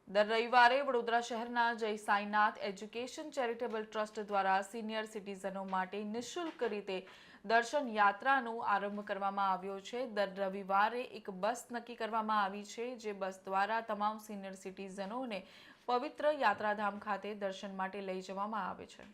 દર રવિવારે વડોદરા શહેરના જય સાંઈનાથ એજ્યુકેશન ચેરિટેબલ ટ્રસ્ટ દ્વારા સિનિયર સિટીઝનો માટે નિઃશુલ્ક રીતે દર્શન યાત્રાનો આરંભ કરવામાં આવ્યો છે। દર રવિવારે એક બસ નક્કી કરવામાં આવી છે, જે બસ દ્વારા તમામ સિનિયર સિટીઝનોને પવિત્ર યાત્રાધામ ખાતે દર્શન માટે લઈ જવામાં આવે છે।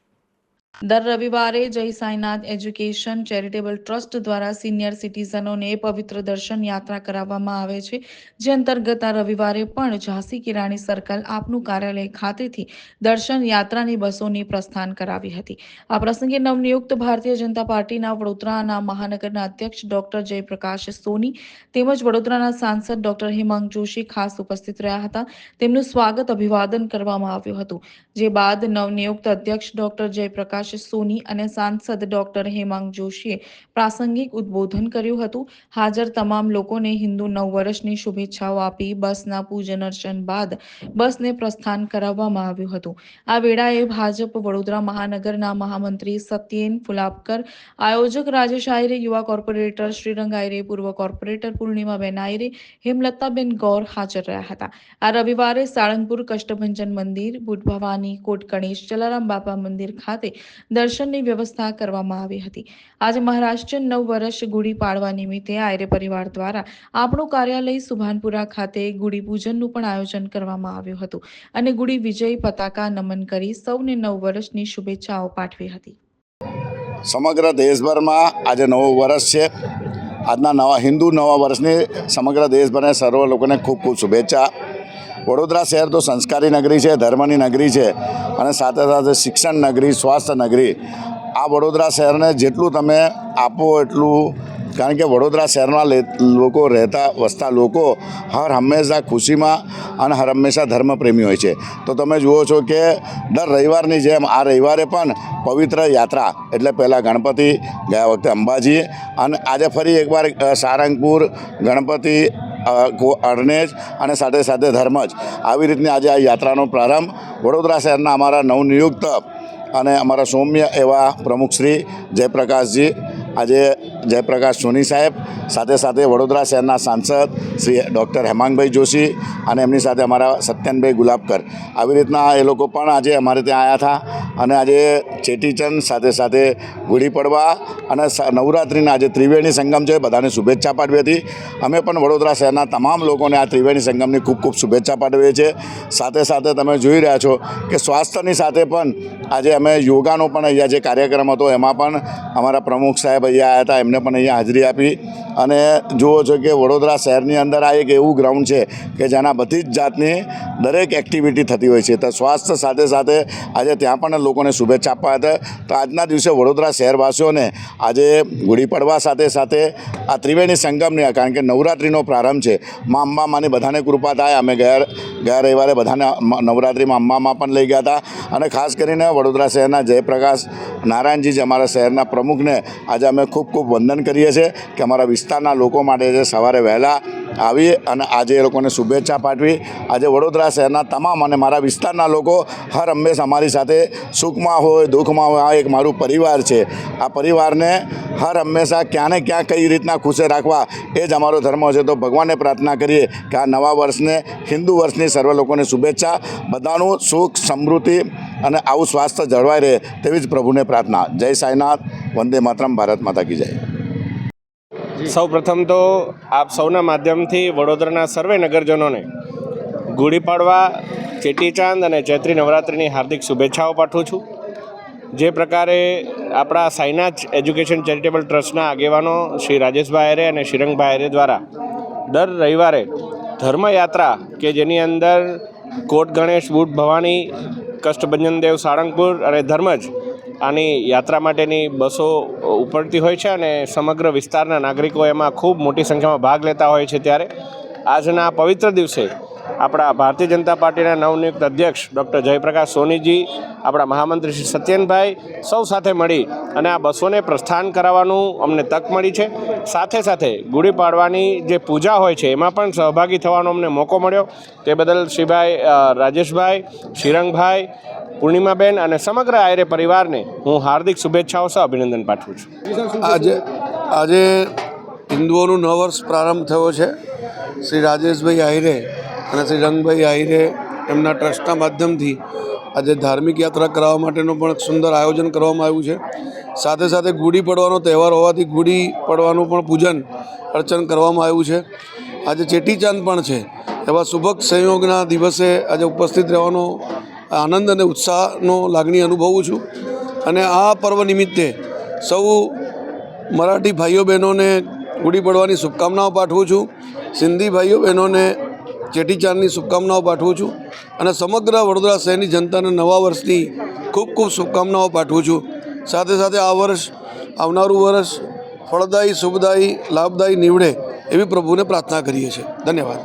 દર રવિવારે જય સાંઈનાથ એજ્યુકેશન ચેરિટેબલ ટ્રસ્ટ દ્વારા સિનિયર સિટીઝનોને પવિત્ર દર્શન યાત્રા કરાવવામાં આવે છે, જે અંતર્ગત આ રવિવારે પણ ઝાંસી की रानी સર્કલ આપનું કાર્યાલય ખાતેથી દર્શન યાત્રાની બસોની પ્રસ્થાન કરાવી હતી। આ પ્રસંગે નવનિયુક્ત ભારતીય જનતા પાર્ટીના વડોદરાના મહાનગરના અધ્યક્ષ ડોક્ટર જયપ્રકાશ સોની તેમજ વડોદરાના સાંસદ ડોક્ટર હેમાંગ જોશી ખાસ ઉપસ્થિત રહ્યા હતા। તેમનું સ્વાગત અભિવાદન કરવામાં આવ્યું હતું, જે બાદ નવનિયુક્ત અધ્યક્ષ ડોક્ટર જયપ્રકાશ સોની અને સાંસદ ડોક્ટર હેમાંગ જોશીએ પ્રાસંગિક ઉદ્બોધન કર્યું હતું। હાજર તમામ લોકોને હિન્દુ નવ વર્ષની શુભેચ્છાઓ આપી બસના પૂજન અર્ચન બાદ બસને પ્રસ્થાન કરાવવામાં આવ્યું હતું। આ વેળાએ ભાજપ વડોદરા મહાનગરના મહામંત્રી સત્યેન ફુલાપકર, આયોજક રાજેશ આયરે, યુવા કોર્પોરેટર શ્રીરંગ આયરે, પૂર્વ કોર્પોરેટર પૂર્ણિમાબેન આયરે, હેમલતાબેન ગૌર હાજર રહ્યા હતા। આ રવિવારે સાળંગપુર કષ્ટભંજન મંદિર, બુટ ભવાની, કોટ ગણેશ, જલારામ બાપા મંદિર ખાતે દર્શનની વ્યવસ્થા કરવામાં આવી હતી। આજે મહારાષ્ટ્રીયન નવ વર્ષ ગુડી પાડવા નિમિત્તે આયરે પરિવાર દ્વારા આપણું કાર્યાલય સુભાનપુરા ખાતે ગુડી પૂજનનું પણ આયોજન કરવામાં આવ્યું હતું અને ગુડી વિજય પતાકા નમન કરી સૌને નવ વર્ષની શુભેચ્છાઓ પાઠવી હતી। સમગ્ર દેશભરમાં આજે નવું વર્ષ છે। આજના નવા હિન્દુ નવા વર્ષની સમગ્ર દેશભરના સર્વ લોકોને ખૂબ ખૂબ શુભેચ્છા। વડોદરા શહેર તો સંસ્કારી નગરી છે, ધર્મની નગરી છે અને સાથે સાથે શિક્ષણ નગરી, સ્વાસ્થ્ય નગરી। આ વડોદરા શહેરને જેટલું તમે આપો એટલું, કારણ કે વડોદરા શહેરમાં લોકો રહેતા વસતા લોકો હર હંમેશા ખુશીમાં અને હર હંમેશા ધર્મપ્રેમી હોય છે। તો તમે જુઓ છો કે દર રવિવારની જેમ આ રવિવારે પણ પવિત્ર યાત્રા, એટલે પહેલાં ગણપતિ, ગયા વખતે અંબાજી અને આજે ફરી એકવાર સારંગપુર, ગણપતિ, અરણેજ અને સાથે સાથે ધર્મજ, આવી રીતની આજે આ યાત્રાનો પ્રારંભ વડોદરા શહેરના અમારા નવનિયુક્ત અને અમારા સૌમ્ય એવા પ્રમુખ શ્રી જયપ્રકાશજી, આજે જયપ્રકાશ સોની સાહેબ, સાથે સાથે વડોદરા શહેરના સાંસદ શ્રી ડૉક્ટર હેમાંગભાઈ જોશી અને એમની સાથે અમારા સત્યનભાઈ ગુલાબકર, આવી રીતના એ લોકો પણ આજે અમારે ત્યાં આવ્યા હતા અને આજે ચેટીચંદ સાથે સાથે ગુડી પડવા અને નવરાત્રિના આજે ત્રિવેણી સંગમ છે, બધાને શુભેચ્છા પાઠવી હતી। અમે પણ વડોદરા શહેરના તમામ લોકોને આ ત્રિવેણી સંગમની ખૂબ ખૂબ શુભેચ્છા પાઠવીએ છીએ। સાથે સાથે તમે જોઈ રહ્યા છો કે સ્વાસ્થ્યની સાથે પણ આજે અમે યોગાનો પણ અહીંયા જે કાર્યક્રમ હતો એમાં પણ અમારા પ્રમુખ સાહેબ અહીંયા આવ્યા હતા, એમને પણ અહીંયા હાજરી આપી અને જુઓ છો કે વડોદરા શહેરની અંદર આ એક એવું ગ્રાઉન્ડ છે કે જેના બધી જ જાતની દરેક એક્ટિવિટી થતી હોય છે। તો સ્વાસ્થ્ય સાથે સાથે આજે ત્યાં પણ લોકોને શુભેચ્છા આપવા હતા। તો આજના દિવસે વડોદરા શહેરવાસીઓને આજે ગુડી પડવા સાથે સાથે આ ત્રિવેણી સંગમની, કારણ કે નવરાત્રિનો પ્રારંભ છે, મા અંબામાની બધાને કૃપા થાય। અમે ગયા રવિવારે બધાને નવરાત્રિમાં અંબામાં પણ લઈ ગયા હતા અને ખાસ કરીને વડોદરા શહેરના જયપ્રકાશ નારાયણજી, જે અમારા શહેરના પ્રમુખને આજે અમે ખૂબ ખૂબ વંદન કરીએ છીએ કે અમારા વિસ્તારના લોકો માટે જે સવારે વહેલા આવી અને આજે એ લોકોને શુભેચ્છા પાઠવી। આજે વડોદરા શહેરના તમામ અને મારા વિસ્તારના લોકો હર હંમેશા અમારી સાથે સુખમાં હોય, દુઃખમાં હોય, આ એક મારું પરિવાર છે। આ પરિવારને હર હંમેશા ક્યાં ને ક્યાં કઈ રીતના ખુશે રાખવા એ જ અમારો ધર્મ છે। તો ભગવાનને પ્રાર્થના કરીએ કે આ નવા વર્ષને, હિન્દુ વર્ષની સર્વ લોકોને શુભેચ્છા, બધાનું સુખ, સમૃદ્ધિ અને આવું સ્વાસ્થ્ય જળવાઈ રહે તેવી જ પ્રભુને પ્રાર્થના। જય સાંઈનાથ, વંદે માતરમ, ભારત માતા કી જય। સૌ પ્રથમ તો આપ સૌના માધ્યમથી વડોદરાના સર્વે નગરજનોને ગુડી પાડવા, ચેટીચાંદ અને ચૈત્રી નવરાત્રિની હાર્દિક શુભેચ્છાઓ પાઠવું છું। જે પ્રકારે આપણા સાંઈનાથ એજ્યુકેશન ચેરિટેબલ ટ્રસ્ટના આગેવાનો શ્રી રાજેશભાઈ આયરે અને શ્રીરંગભાઈ આયરે દ્વારા દર રવિવારે ધર્મયાત્રા, કે જેની અંદર કોટ ગણેશ, બુટ ભવાની, કષ્ટભંજન દેવ, સાળંગપુર અને ધર્મજ, આની યાત્રા માટેની બસો ઉપડતી હોય છે અને સમગ્ર વિસ્તારના નાગરિકો એમાં ખૂબ મોટી સંખ્યામાં ભાગ લેતા હોય છે। ત્યારે આજના પવિત્ર દિવસે આપણા ભારતીય જનતા પાર્ટીના નવનિયુક્ત અધ્યક્ષ ડૉક્ટર જયપ્રકાશ સોનીજી, આપણા મહામંત્રી શ્રી સત્યનભાઈ, સૌ સાથે મળી અને આ બસોને પ્રસ્થાન કરાવવાનું અમને તક મળી છે। સાથે સાથે ગુડી પાડવાની જે પૂજા હોય છે એમાં પણ સહભાગી થવાનો અમને મોકો મળ્યો। તે બદલ શ્રીભાઈ રાજેશભાઈ, શ્રીરંગભાઈ, પૂર્ણિમાબેન અને સમગ્ર આયરે પરિવારને હું હાર્દિક શુભેચ્છાઓ સહ અભિનંદન પાઠવું છું। આજે હિન્દુઓનું નવ વર્ષ પ્રારંભ થયો છે। શ્રી રાજેશભાઈ આહિરે અને શ્રી રંગભાઈ આહિરે એમના ટ્રસ્ટના માધ્યમથી આજે ધાર્મિક યાત્રા કરાવવા માટેનું પણ સુંદર આયોજન કરવામાં આવ્યું છે. સાથે સાથે ગુડી પડવાનો તહેવાર હોવાથી ગુડી પડવાનું પણ પૂજન અર્ચન કરવામાં આવ્યું છે. આજે ચેટીચાંદ પણ છે. એવા શુભક સંયોગના દિવસે આજે ઉપસ્થિત રહેવાનો આનંદ અને ઉત્સાહનો લાગણી અનુભવું છું. અને આ પર્વ નિમિત્તે સૌ મરાઠી ભાઈઓ બહેનોને ગુડી પડવાની શુભકામનાઓ પાઠવું છું. સિંધી ભાઈઓ બહેનોને ચેટીચાંદની શુભકામનાઓ પાઠવું છું. અને સમગ્ર વડોદરા શહેરની જનતાને નવા વર્ષની ખૂબ ખૂબ શુભકામનાઓ પાઠવું છું. સાથે સાથે આ વર્ષ આવનારું વર્ષ ફળદાયી, શુભદાયી, લાભદાયી નીવડે એવી પ્રભુને પ્રાર્થના કરીએ છીએ. ધન્યવાદ.